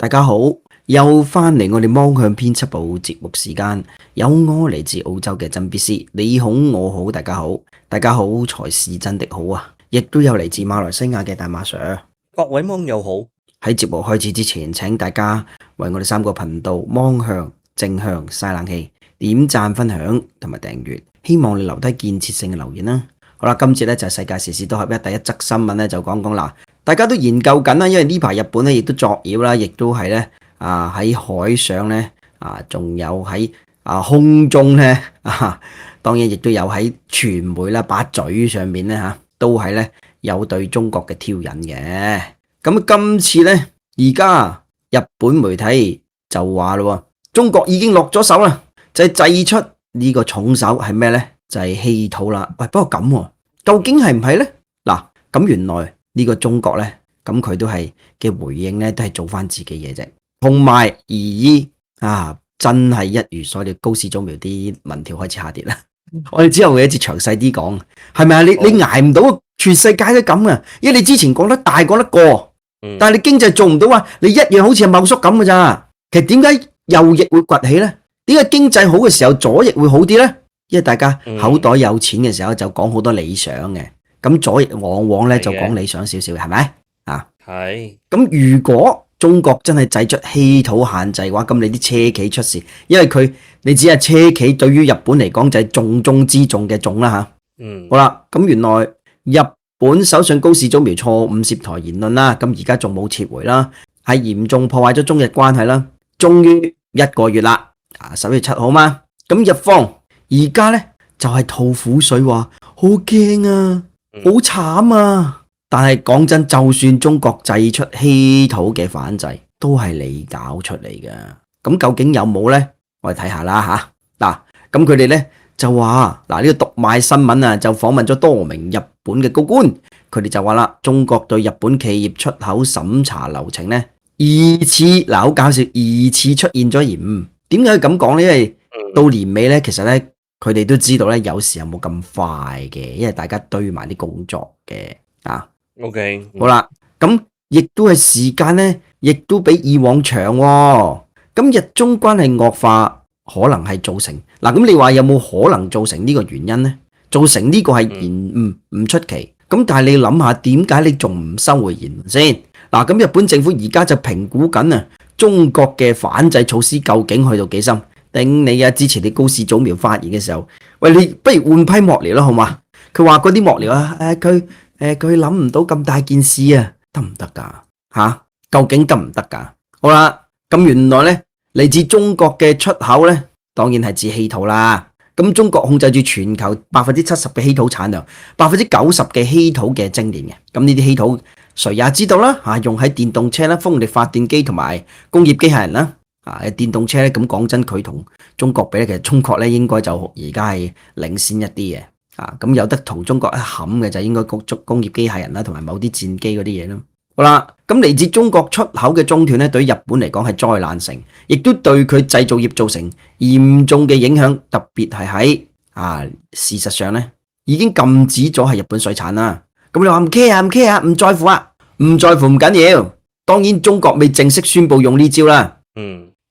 大家好，又翻嚟我哋芒向編輯部節目時間，有我嚟自澳洲嘅曾必斯，你好我好，大家好，大家好才是真的好啊！亦都有嚟自馬來西亞嘅大馬 Sir，各位芒友好。喺節目開始之前，請大家為我哋三個頻道芒向、正向、晒冷氣點讚、分享同埋訂閱，希望你留低建設性嘅留言啦。好啦，今次咧就係世界時事都合一第一則新聞咧，就講講啦。大家都研究緊啦，因為呢排日本咧亦都作妖啦，亦都係咧喺海上咧仲有喺空中咧當然亦都有喺傳媒啦把嘴上面咧都係咧有對中國嘅挑釁嘅。咁今次咧而家日本媒體就話咯，中國已經落咗手啦，就係祭出呢個重手係咩咧？就係稀土啦。喂，不過咁究竟係唔係咧？嗱，咁原來呢個中國咧，咁佢都係嘅回應咧，都係做翻自己嘢啫。同埋而依真係一如所料，高市早苗啲民調開始下跌啦。我哋之後會一節詳細啲講，係咪啊？你捱唔到，全世界都咁啊！因為你之前講得大講得過，但係你經濟做唔到啊，你一樣好似係茂叔咁噶咋？其實點解右翼會崛起咧？點解經濟好嘅時候左翼會好啲咧？因為大家口袋有錢嘅時候就講好多理想嘅，咁左翼往往咧就講理想少少，係咪啊？係。咁如果中國真係祭出稀土限制嘅話，咁你啲車企出事，因為你只係車企對於日本嚟講就係重中之重嘅重啦吓。好啦，咁原來日本首相高市早苗錯誤涉台言論啦，咁而家仲冇撤回啦，係嚴重破壞咗中日關係啦。終於一個月啦，11月7號嘛，咁日方而家咧就係吐苦水話好驚啊，好慘啊！但係講真，就算中國祭出稀土嘅反制，都係你搞出嚟㗎。咁究竟有冇咧？我哋睇下啦吓。嗱，咁佢哋咧就話呢個讀賣新聞啊，就訪問咗多名日本嘅高官，佢哋就話啦，中國對日本企業出口審查流程咧疑似好搞笑，疑似出現咗延誤。點解佢咁講咧？因為到年尾咧，其實咧佢哋都知道咧，有時候冇咁快嘅，因為大家堆埋啲工作嘅OK，好啦，咁亦都係時間咧，亦都比以往長喎。咁日中關係惡化，可能係造成咁你話有冇可能造成呢個原因咧？造成呢個係延誤唔出奇。咁但係你諗下，點解你仲唔收回言論先？咁日本政府而家就評估緊中國嘅反制措施究竟去到幾深？頂你之前你高市早苗發言嘅時候，喂，你不如換批幕僚啦，好嘛？佢話嗰啲幕僚佢諗唔到咁大件事得唔得㗎？究竟得唔得㗎？好啦，咁原來咧嚟自中國嘅出口咧，當然係指稀土啦。咁中國控制住全球70%嘅稀土產量，90%嘅稀土嘅精煉嘅。咁呢啲稀土誰也知道啦，用喺電動車啦、風力發電機同埋工業機械人啦。電動車咧，咁講真，佢同中國比咧，其實中國咧應該就而家係領先一啲嘅。咁有得同中國一冚嘅就應該工業機械人啦，同埋某啲戰機嗰啲嘢咯。好啦，咁嚟自中國出口嘅中斷咧，對於日本嚟講係災難性，亦都對佢製造業造成嚴重嘅影響。特別係喺事實上咧，已經禁止咗係日本水產啦。咁你話唔 care 唔在乎唔在乎唔緊要。當然中國未正式宣布用呢招啦。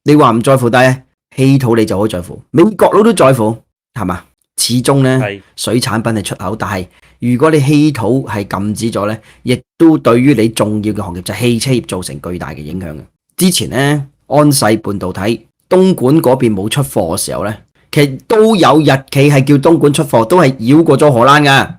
你話唔在乎，但係稀土你就好在乎，美國佬都在乎，係嘛？始終咧水產品係出口，但係如果你稀土係禁止咗咧，亦都對於你重要嘅行業就係汽車業造成巨大嘅影響嘅。之前咧安世半導體東莞嗰邊冇出貨嘅時候咧，其實都有日企係叫東莞出貨，都係繞過咗荷蘭噶。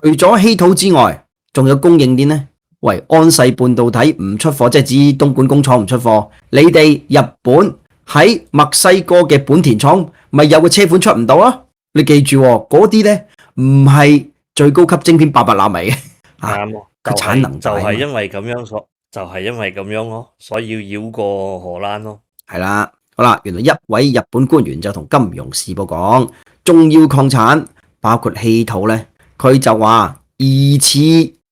除咗稀土之外，仲有供應鏈咧。喂，安世半導體唔出貨，即係指東莞工廠唔出貨，你哋日本喺墨西哥嘅本田廠咪有個車款出唔到咯？你記住嗰啲咧唔係最高級晶片800納米嘅，個產能就係因為咁樣咯，所以要繞過荷蘭咯。係啦，好啦，原來一位日本官員就同《金融時報》講，重要礦產包括稀土咧，佢就話疑似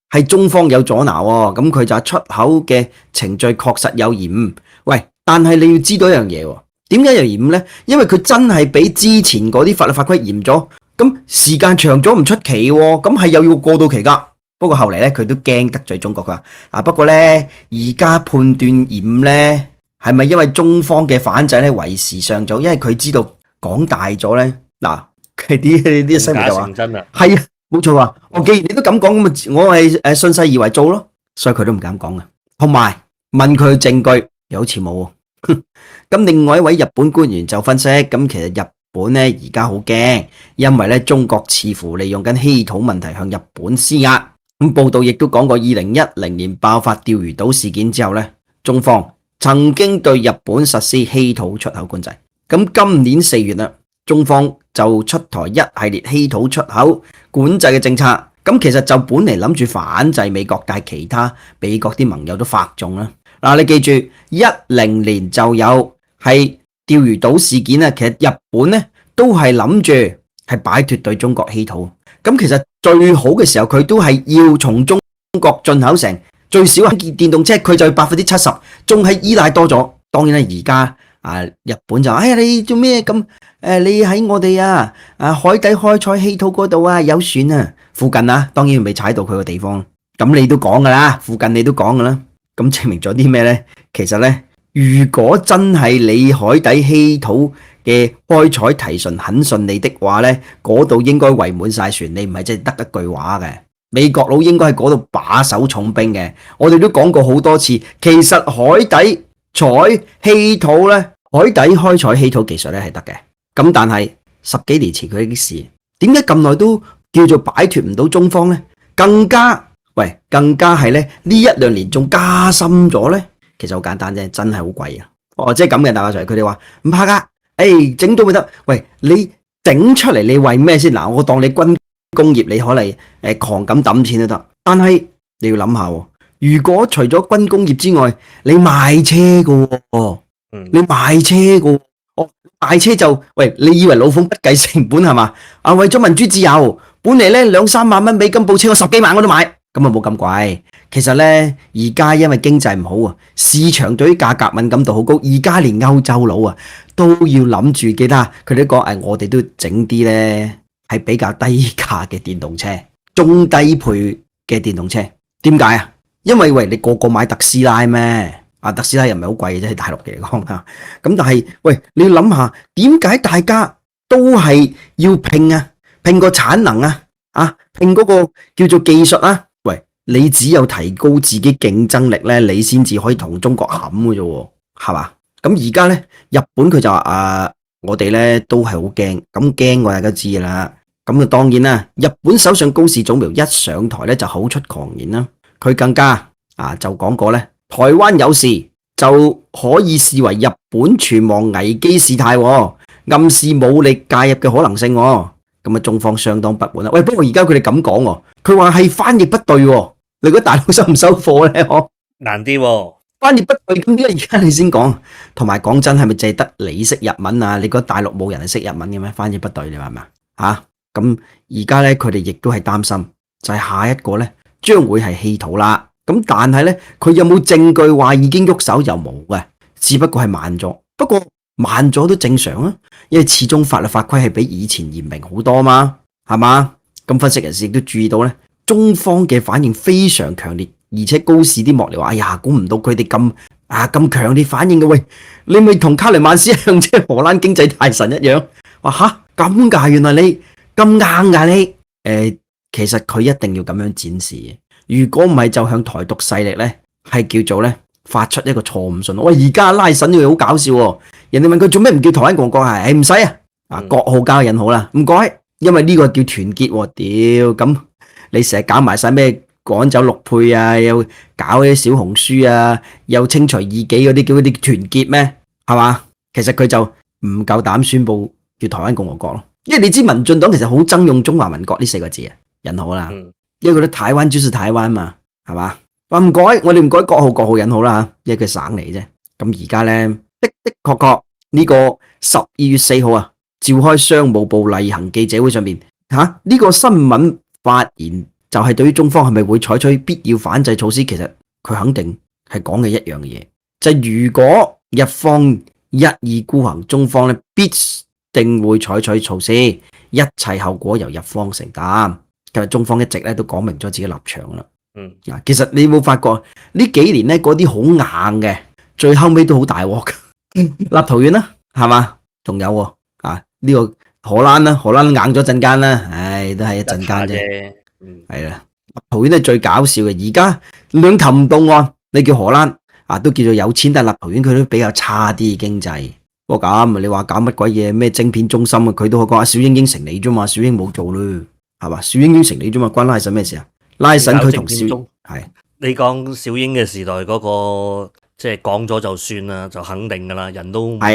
係中方有阻撓喎，咁佢就出口嘅程序確實有延誤。喂，但係你要知道一樣嘢喎，點解有延誤呢？因為佢真係比之前嗰啲法律法規嚴咗，咁時間長咗唔出奇喎，咁係又要過渡期㗎。不過後嚟咧，佢都驚得罪中國，佢話不過咧，而家判斷嚴咧，係咪因為中方嘅反制咧為時尚早？因為佢知道講大咗咧，嗱，佢啲新聞就話真啊，係啊，冇錯啊。我既然你都咁講，咁咪我係順勢而為做咯，所以佢都唔敢講嘅。同埋問佢證據，又好似冇。咁另外一位日本官員就分析，咁其實日本咧而家好驚，因為咧中國似乎利用緊稀土問題向日本施壓。咁報道亦都講過，2010年爆發釣魚島事件之後咧，中方曾經對日本實施稀土出口管制。咁今年4月啦，中方就出台一系列稀土出口管制嘅政策。咁其實就本嚟諗住反制美國，但係其他美國啲盟友都發中啦。嗱，你記住，10年就有係釣魚島事件啊。其實日本咧都係諗住係擺脫對中國稀土。咁其實最好嘅時候，佢都係要從中國進口成最少電動車，佢就70%，仲係依賴多咗。當然啦，而家日本就哎呀，你做咩咁？你喺我哋海底開採稀土嗰度有船啊，附近當然未踩到佢個地方。咁你都講噶啦，附近你都講噶啦。咁證明咗啲咩呢？其實呢，如果真係你海底稀土嘅開採提純很順利的話呢，嗰度應該圍滿晒船，你唔係淨係得一句話嘅。美國佬應該喺嗰度把守重兵嘅。我哋都講過好多次，其實海底採稀土呢，海底開採稀土技術呢係得嘅。咁但係10幾年前佢啲事，點解咁耐都叫做擺脫唔到中方呢？更加係咧呢1-2年仲加深咗呢。其實好簡單啫，真係好貴啊！即係咁嘅，大家佢哋話唔怕噶，整到咪得。喂，你整出嚟你為咩先？嗱，我當你軍工業，你可能狂咁抌錢都得，但係你要諗下，如果除咗軍工業之外，你賣車噶，你賣車噶，賣車就你以為老馮不計成本係嘛？為咗民主自由，本嚟咧2-3萬蚊美金部車，我10幾萬我都買，咁啊冇咁貴。其實咧，而家因為經濟唔好啊，市場對於價格敏感度好高，而家連歐洲佬都要諗住，記得佢哋講我哋都整啲咧係比較低價嘅電動車，中低配嘅電動車。點解啊？因為你個個買特斯拉咩？特斯拉又唔係好貴嘅啫，喺大陸嚟講啊。咁但係你要諗下，點解大家都係要拼個產能拼嗰個叫做技術啊？你只有提高自己競爭力咧，你先至可以同中國冚嘅啫，係嘛？咁而家咧，日本佢就話我哋咧都係好驚，咁驚我大家知啦。咁當然啦，日本首相高市早苗一上台咧就口出狂言啦，佢更加就講過咧，台灣有事就可以視為日本存亡危機事態，暗示武力介入嘅可能性。咁中方相當不滿啦。不過而家佢哋咁講，佢話係翻譯不對，你覺得大陸收唔收貨咧？難啲喎，翻譯不對，咁點解而家你先講？同埋講真，係咪淨係得你識日文啊？你覺得大陸冇人係識日文嘅咩？翻譯不對，你話係咪啊？咁而家咧，佢哋亦都係擔心，就係下一個咧，將會係稀土啦。咁但係咧，佢有冇證據話已經喐手？又冇嘅，只不過係慢咗。不過慢咗都正常啊，因為始終法律法規係比以前嚴明好多嘛，係嘛？咁分析人士亦都注意到咧，中方嘅反應非常強烈，而且高士啲幕僚話：哎呀，估唔到佢哋咁強烈反應嘅。喂，你咪同卡雷曼斯一樣，即係荷蘭經濟大臣一樣，話吓咁㗎，原來你咁硬㗎你。其實佢一定要咁樣展示，如果唔係就向台獨勢力咧係叫做咧發出一個錯誤信號。喂，而家拉審佢好搞笑喎。人哋問佢做咩唔叫台灣共和國啊？唔使國號加引號啦，唔該，因為呢個叫團結。屌，咁你成日搞埋晒咩趕走陸配又搞啲小紅書又清除異己嗰啲，叫嗰啲團結咩？係嘛？其實佢就唔夠膽宣佈叫台灣共和國咯，因為你知民進黨其實好憎用中華民國呢4個字引號啦，因為覺得台灣就是台灣嘛，係嘛？話唔改，我哋唔改國號引號啦，因為佢省嚟啫。咁而家咧的確呢個12月4號召開商務部例行記者會上面呢個新聞發言就係對於中方係咪會採取必要反制措施，其實佢肯定係講嘅一樣嘅嘢，就係如果日方一意孤行，中方咧必定會採取措施，一切後果由日方承擔。其實中方一直咧都講明咗自己立場啦。其實你冇發覺呢幾年咧嗰啲好硬嘅，最後尾都好大鑊嘅。立陶宛啦，係嘛？仲有呢個荷蘭啦，荷蘭硬咗陣間啦，都係一陣間啫。係啦，立陶宛係最搞笑嘅，而家兩頭唔到岸，你叫荷蘭都叫做有錢，但係立陶宛佢都比較差啲經濟。不過咁你話搞乜鬼嘢咩晶片中心啊？佢都可以講小英應承你啫嘛，小英冇做咯，係嘛？小英應承你啫嘛，關拉神咩事啊？拉神佢同小英係你講小英嘅時代嗰個，即係講咗就算啦，就肯定噶啦，人都唔再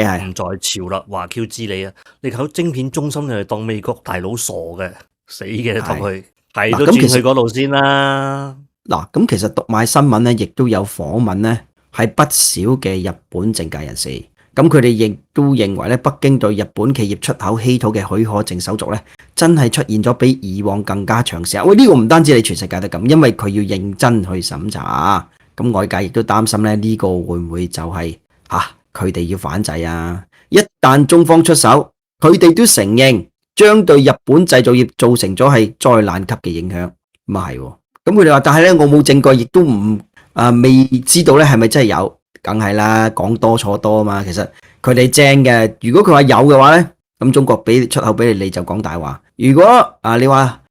潮啦，話 Q 知你啊！你搞晶片中心，你係當美國大佬傻嘅，死嘅同佢係都轉去嗰度先啦。嗱，咁其實讀賣新聞咧，亦都有訪問咧，係不少嘅日本政界人士。咁佢哋亦都認為咧，北京對日本企業出口稀土嘅許可證手續咧，真係出現咗比以往更加長時間。喂，呢個唔單止你全世界都咁，因為佢要認真去審查。咁外界亦都擔心咧，呢個會唔會就係佢哋要反制啊？一旦中方出手，佢哋都承認將對日本製造業造成咗係災難級嘅影響。咁啊係，咁佢哋話，但係咧我冇證據，亦都唔未知道咧係咪真係有。梗係啦，講多錯多啊嘛。其實佢哋正嘅，如果佢話有嘅話咧，咁中國俾出口俾你，你就講大話。如果你話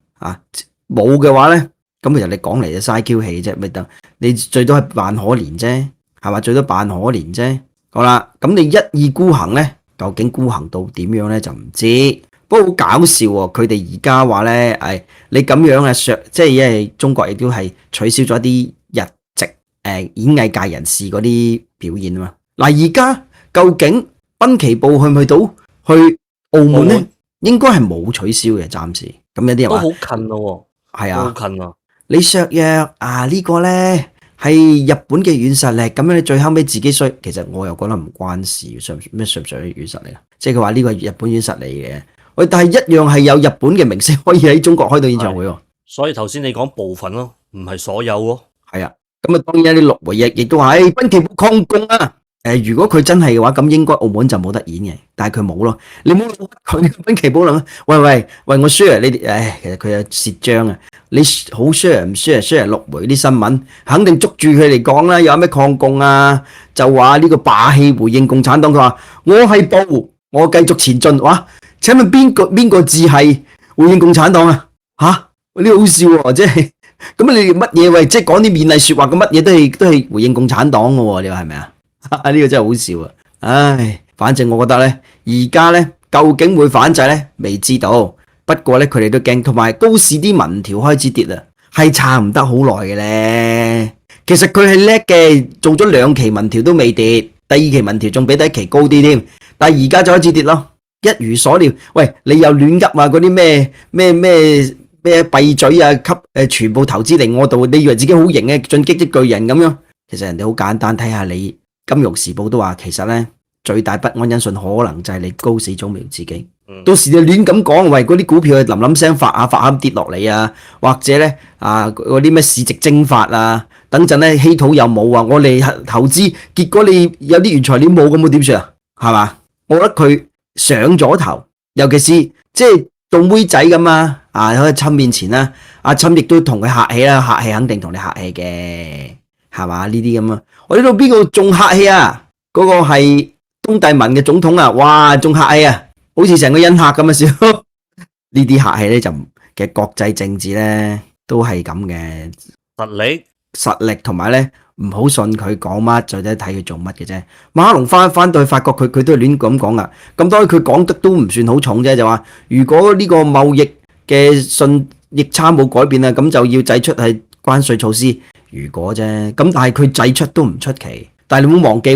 冇嘅話咧，咁其實你講嚟就嘥 Q 氣啫，咪得？你最多係扮可憐啫，係嘛？最多扮可憐啫。好啦，咁你一意孤行咧，究竟孤行到點樣咧就唔知。不過好搞笑喎，佢哋而家話咧，你咁樣即係因為中國亦都係取消咗啲日籍演藝界人士嗰啲表演啊嘛。嗱，而家究竟濱崎步去唔去到去澳門咧？應該係冇取消嘅，暫時。咁有啲人話都好近咯，係啊，好近啊。你削弱呢個咧係日本嘅軟實力，咁樣你最後尾自己衰。其實我又覺得唔關事，削唔削軟實力啊？即係佢話呢個係日本軟實力嘅。喂，但係一樣係有日本嘅明星可以喺中國開到演唱會喎。所以頭先你講部分咯，唔係所有咯。係啊，咁啊當然有啲陸回亦都話，濱崎步抗共啊。如果佢真係嘅話，咁應該澳門就冇得演嘅，但係佢冇咯。你冇佢濱崎步啦。喂，我 share 呢啲，其實佢有蝕章啊。你好 share 唔 share 陸回啲新聞，肯定捉住佢嚟講啦。有咩抗共啊？就話呢個霸氣回應共產黨。佢話我係步，我繼續前進。哇！請問邊個字係回應共產黨啊？呢個好笑喎，即係咁你乜嘢喂？即係講啲勉勵說話嘅乜嘢都係回應共產黨嘅喎？你話係咪啊？呢個真係好笑啊！唉，反正我覺得咧，而家咧究竟會反制咧，未知道。不過咧，佢哋都驚，同埋高市啲民調開始跌啦，係撐唔得好耐嘅咧。其實佢係叻嘅，做咗2期民調都未跌，第2期民調仲比第1期高啲添，但係而家就開始跌咯。一如所料，喂，你又亂噏啊嗰啲咩閉嘴啊，全部投資嚟我度，你以為自己好型嘅進擊的巨人咁樣？其實人哋好簡單，睇下你。金融時報都話，其實咧最大不安因素可能就係你高市早苗自己。到時就亂咁講，喂，嗰啲股票係冧冧聲發下跌落嚟啊，或者咧嗰啲咩市值蒸發啊，等陣咧稀土又冇啊，我哋投資結果你有啲原材料冇咁，我點算啊？係嘛？我覺得佢上咗頭，尤其是即係做妹仔咁啊，喺侵面前啦，阿侵亦都同佢客氣啦，客氣肯定同你客氣嘅。係嘛？呢啲咁啊！我呢度邊個仲客氣啊？嗰個係東帝汶嘅總統啊！哇，仲客氣啊！好似成個恩客咁啊！笑呢啲客氣咧，就嘅國際政治咧都係咁嘅實力，同埋咧唔好信佢講乜，就睇佢做乜嘅啫。馬克龍翻到去法國，佢都係亂咁講噶。咁當然佢講得都唔算好重啫，就話如果呢個貿易嘅順逆差冇改變啊，咁就要祭出係關稅措施。如果啫，咁但係佢祭出都唔出奇。但係你唔好忘記，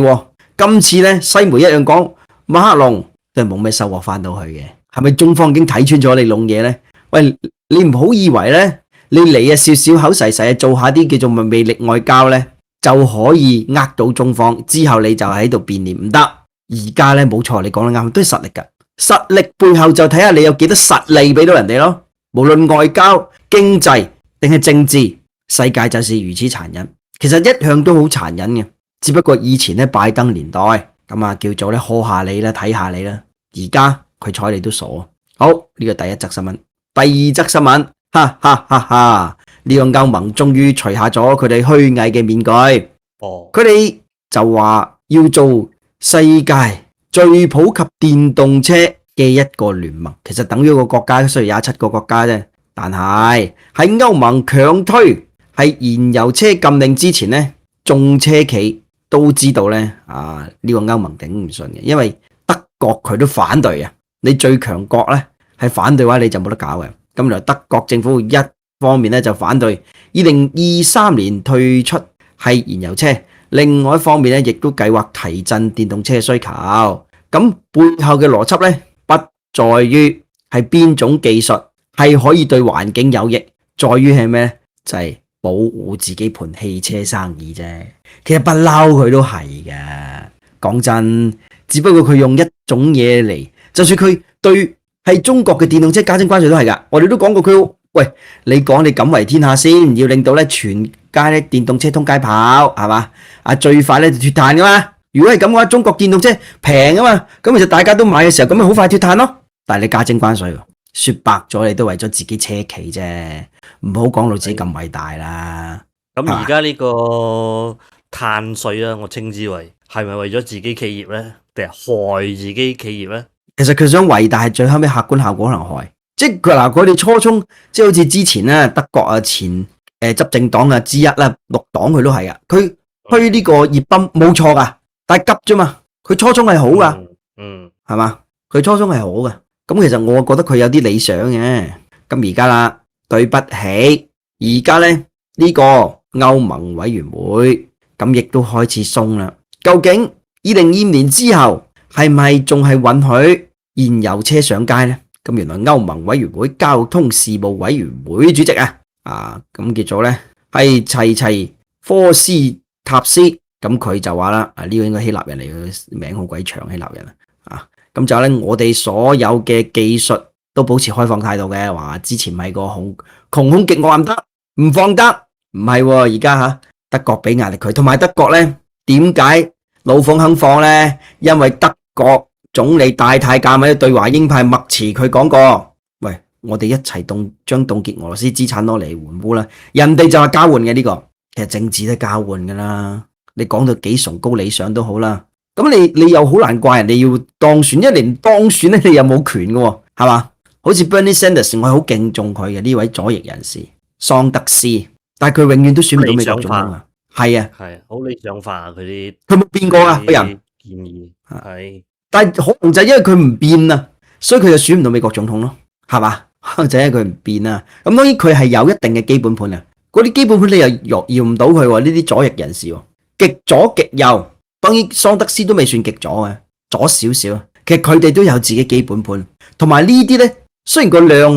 今次咧西媒一樣講馬克龍都係冇咩收穫翻到去嘅。係咪中方已經睇穿咗你弄嘢咧？喂，你唔好以為咧，你嚟少少口實實做下啲叫做魅力外交咧，就可以呃到中方，之後你就喺度變臉唔得。而家咧冇錯，你講得啱，都係實力噶。實力背後就睇下你有幾多實力俾到人哋咯。無論外交、經濟定係政治。世界就是如此殘忍，其實一向都好殘忍嘅，只不過以前咧拜登年代咁啊，叫做咧呵下你啦，睇下你啦。而家佢睬你都傻。好，呢個第一則新聞。第二則新聞，哈哈哈哈！呢個歐盟終於除下咗佢哋虛偽嘅面具，佢哋就話要做世界最普及電動車嘅一個聯盟，其實等於一個國家，雖然27個國家啫，但係喺歐盟強推係燃油車禁令之前呢，眾車企都知道呢，呢個歐盟頂唔順嘅，因為德國佢都反對啊，你最強國呢係反對嘅話，你就冇得搞嘅。咁嚟德國政府一方面咧就反對2023年退出係燃油車，另外一方面咧亦都計劃提振電動車嘅需求。咁背後嘅邏輯咧不在於係邊種技術係可以對環境有益，在於係咩咧？就係保護自己盤汽車生意啫。其實不嬲佢都係嘅，講真，只不過佢用一種嘢嚟，就算佢對係中國嘅電動車加徵關稅都係噶，我哋都講過佢。喂，你講你敢為天下先，要令到咧全街咧電動車通街跑，係嘛？最快咧就脫碳噶嘛。如果係咁嘅話，中國電動車平啊嘛，咁其實大家都買嘅時候，咁咪好快脫碳咯。但係你加徵關稅，說白咗你都為咗自己車企啫，唔好講到自己咁偉大啦。咁而家呢個碳稅啊，我稱之為係咪為咗自己企業咧，定係害自己企業咧？其實佢想偉大，係最後尾客觀效果可能害。即係佢哋初衷，即係好似之前咧德國前執政黨之一啦，綠黨佢都係噶，佢推呢個熱泵冇錯噶，但係急啫嘛，佢初衷係好噶，係嘛？佢初衷係好噶，咁其實我覺得佢有啲理想嘅。咁而家啦，對不起，而家咧呢個歐盟委員會咁亦都開始鬆啦。究竟2025年之後係咪仲係允許燃油車上街咧？咁原來歐盟委員會交通事務委員會主席咁叫做咧係齊齊科斯塔斯，咁佢就話啦，呢個應該希臘人嚟嘅，名好鬼長，希臘人咁就咧我哋所有嘅技術都保持開放態度嘅，話之前咪個窮凶極惡唔得，唔放得，唔係而家德國俾壓力佢，同埋德國咧點解老馮肯放咧？因為德國總理大太監喺對華鷹派默茨佢講過，喂，我哋一齊將凍結俄羅斯資產攞嚟援烏啦，人哋就話交換嘅呢個，其實政治都交換噶啦，你講到幾崇高理想都好啦，咁你又好難怪人哋要當選，一年當選咧你又冇權嘅，係嘛？好似 Bernie Sanders， 我係好敬重佢嘅呢位左翼人士桑德斯，但係佢永遠都選唔到美國總統啊，係啊，係好理想化佢啲，佢冇變過啊個人建議係。但係可能就係因為佢唔變啊，所以佢就選唔到美國總統咯，係嘛？可能就係因為佢唔變啊。咁當然佢係有一定嘅基本盤啊，嗰啲基本盤你又搖唔到佢喎。呢啲左翼人士，極左極右，當然桑德斯都未算極左嘅，左少少。其實佢哋都有自己基本盤，同埋呢啲咧，雖然個量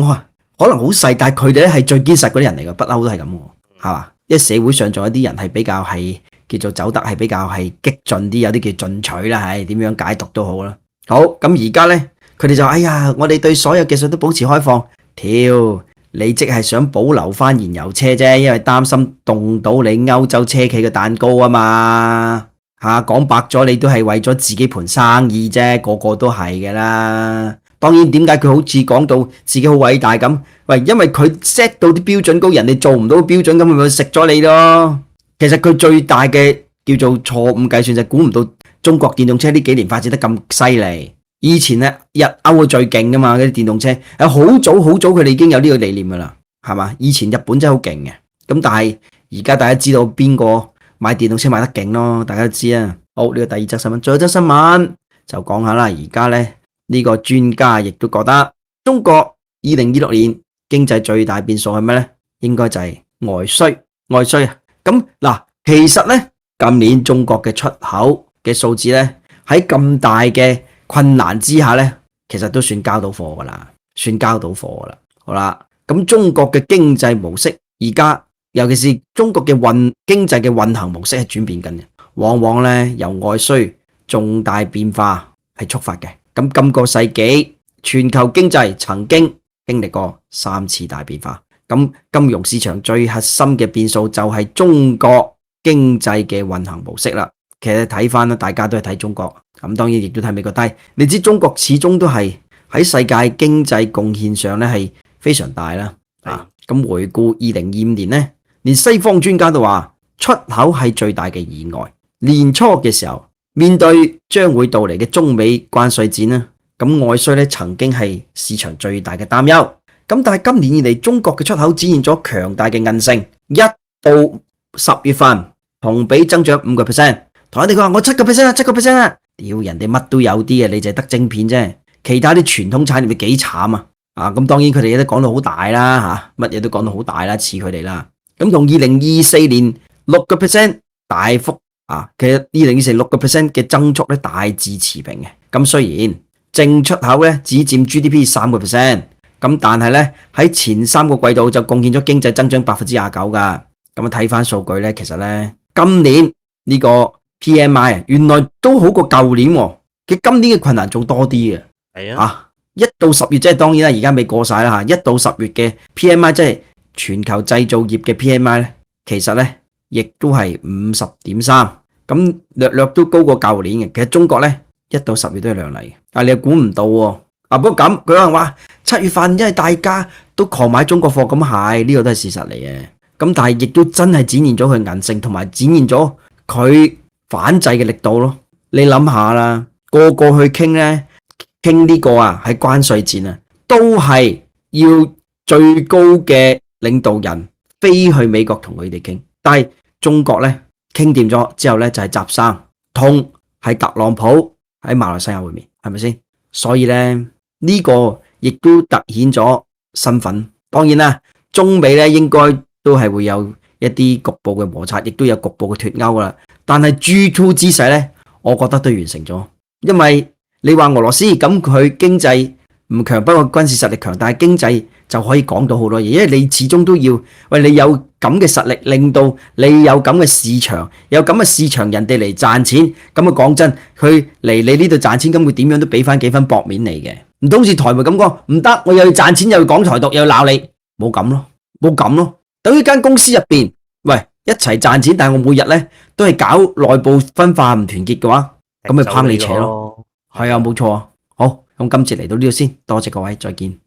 可能好細，但係佢哋咧係最堅實嗰啲人嚟嘅，不嬲都係咁嘅，係嘛？因為社會上仲有啲人係比較係。叫做走得係比較係激進啲，有啲叫進取啦，係點樣解讀都好啦。好，咁而家咧，佢哋就哎呀，我哋對所有技術都保持開放。條你即係想保留翻燃油車啫，因為擔心凍到你歐洲車企嘅蛋糕啊嘛。講白咗，你都係為咗自己盤生意啫，個個都係嘅啦。當然，點解佢好似講到自己好偉大咁？喂，因為佢 set 到啲標準高，人哋做唔到標準咁，咪食咗你咯。其實佢最大嘅叫做錯誤計算就係估唔到中國電動車呢幾年發展得咁犀利。以前咧日歐最勁噶嘛，嗰啲電動車好早佢哋已經有呢個理念噶啦，係嘛？以前日本真係好勁嘅，咁但係而家大家知道邊個買電動車買得勁咯，大家都知啊。好，呢個第二則新聞，最後一則新聞就講下啦。而家咧呢個專家亦都覺得中國2026年經濟最大變數係咩咧？應該就係外需啊。咁嗱，其實咧今年中國嘅出口嘅數字咧喺咁大嘅困難之下咧，其實都算交到貨噶啦，好啦，咁中國嘅經濟模式而家，尤其是中國嘅經濟嘅運行模式係轉變緊嘅，往往咧由外需重大變化係觸發嘅。咁今個世紀全球經濟曾經經歷過3次大變化。咁金融市場最核心嘅變數就係中國經濟嘅運行模式啦。其實睇翻啦，大家都係睇中國，咁當然亦都睇美國。但係你知中國始終都係喺世界經濟貢獻上咧係非常大啦。咁回顧2025年呢，連西方專家都話出口係最大嘅意外。年初嘅時候，面對將會到嚟嘅中美關稅戰啦，咁外需咧曾經係市場最大嘅擔憂。咁但係今年以嚟，中國嘅出口展現咗強大嘅韌性，一到10月份同比增長5%。同人哋講話我7%啦，7%啦，屌人哋乜都有啲啊，你就係得晶片啫，其他啲傳統產業你幾慘啊！咁當然佢哋都講到好大啦嚇，乜嘢都講到好大啦，似佢哋啦。咁同2024年6%大幅其實2024年6%嘅增速咧大致持平嘅。咁雖然淨出口咧只佔 GDP 3%，咁但係咧喺前3個季度就貢獻咗經濟增長29%噶。咁睇翻數據咧，其實咧今年呢個 PMI 原來都好過舊年喎，佢今年嘅困難仲多啲嘅。係啊，1到10月即係當然啦，而家未過晒啦嚇。1到10月嘅 PMI 即係全球製造業嘅 PMI 咧，其實咧亦都係50.3，咁略略都高過舊年嘅。其實中國咧1到10月都係亮麗嘅，但係你又估唔到喎。不過咁佢可能話7月份因為大家都狂買中國貨，咁係呢個都係事實嚟嘅。咁但係亦都真係展現咗佢韌性，同埋展現咗佢反制嘅力度咯。你諗下啦，個個去傾呢，傾呢個係關稅戰啊，都係要最高嘅領導人飛去美國同佢哋傾。但係中國呢，傾掂咗之後呢，就係習生同係特朗普喺馬來西亞會面，係咪先？所以呢，呢個亦都凸顯咗身份。當然啦，中美呢應該都係會有一啲局部嘅摩擦，亦都有局部嘅脫鈎啦。但係 G2 之勢呢，我覺得都完成咗。因為你話俄羅斯咁佢經濟唔強，不過軍事實力強，但係經濟就可以講到好多嘢。因為你始終都要你有咁嘅實力，令到你有咁嘅市場，有咁嘅市場人哋嚟賺錢。咁講真，佢嚟你呢度賺錢，咁佢點樣都俾翻幾分薄面你嘅。唔通好似台媒咁講，唔得，我又要賺錢，又要講台獨，又要鬧你，冇咁咯，冇咁咯。等於間公司入邊，一齊賺錢，但係我每日咧都係搞內部分化唔團結嘅話，咁咪拚你扯咯。係啊，冇錯啊。好，咁今次嚟到呢度先，多謝各位，再見。